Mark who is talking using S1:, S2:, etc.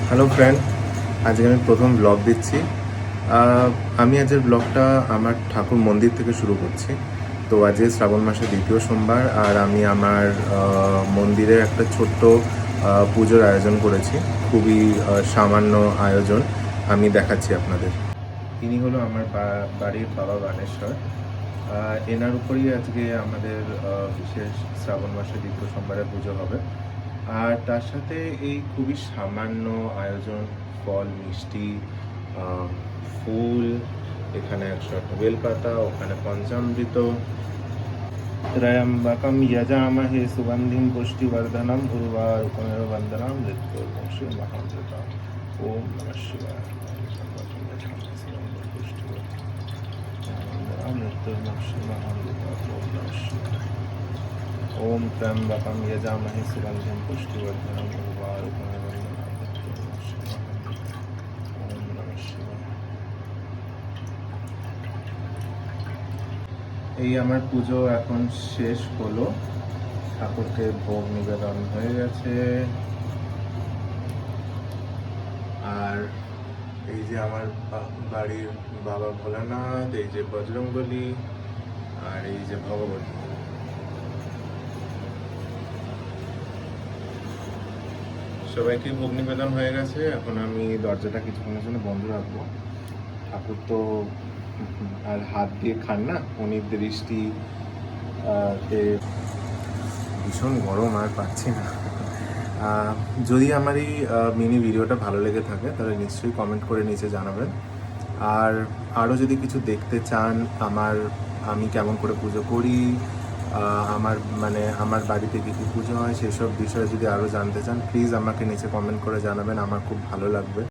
S1: Hello friend, আজকে আমি প্রথম ব্লগ দিচ্ছি। আমি আজকের ব্লগটা আমার ঠাকুর মন্দির থেকে শুরু করছি। তো আজকে শ্রাবণ মাসের দ্বিতীয় সোমবার, আর আমি আমার মন্দিরে একটা ছোট্ট পুজোর আয়োজন করেছি। খুবই সামান্য আয়োজন, আমি দেখাচ্ছি আপনাদের। ইনি হলো আমার বাড়ির বাবা বানেশ্বর। এনার উপরেই আজকে আমাদের বিশেষ শ্রাবণ মাসের দ্বিতীয় সোমবারে পুজো হবে। আর তার সাথে এই খুবই সামান্য আয়োজন, ফল, মিষ্টি, ফুল, এখানে 100 বেলপাতা, ওখানে পঞ্চামৃত। ত্রয়ম্বকম যজামহে সুগন্ধিম পুষ্টিবর্ধনম উর্বারুকমেব বন্দনাম মৃত্যুর্মুক্ষী মহামৃতাম। ওম নমঃ শিবায়। মৃত্যুর্মুক্ষী মহামৃতাম। ওম নমঃ শিবায়। ओम त्र्यंबकम यजामहे सुगंधिम पुष्टिवर्धनम उर्वारुकमेव बंधनान् मृत्युर्मोक्षाय। ओम नमः शिवाय। এই আমার পুজো এখন শেষ হলো, ঠাকুরকে ভোগ নিবেদন হয়ে গেছে। আর এই যে আমার বাড়ির বাবা ভোলানাথ, এই যে বজরংবলী, আর এই যে ভগবতী। সবাইকে ভোগ নিবেদন হয়ে গেছে। এখন আমি দরজাটা কিছুক্ষণের জন্য বন্ধ রাখবো। ঠাকুর তো আর হাত দিয়ে খান না, উনি দৃষ্টি ভীষণ গরম, আর পাচ্ছি না। যদি আমার এই মিনি ভিডিওটা ভালো লেগে থাকে তাহলে নিশ্চয়ই কমেন্ট করে নিচে জানাবেন। আর আরও যদি কিছু দেখতে চান, আমি কেমন করে পুজো করি, আমার বাড়িতে কী কী পুজো হয়, সেসব বিষয়ে যদি আরও জানতে চান, প্লিজ আমাকে নিচে কমেন্ট করে জানাবেন, আমার খুব ভালো লাগবে।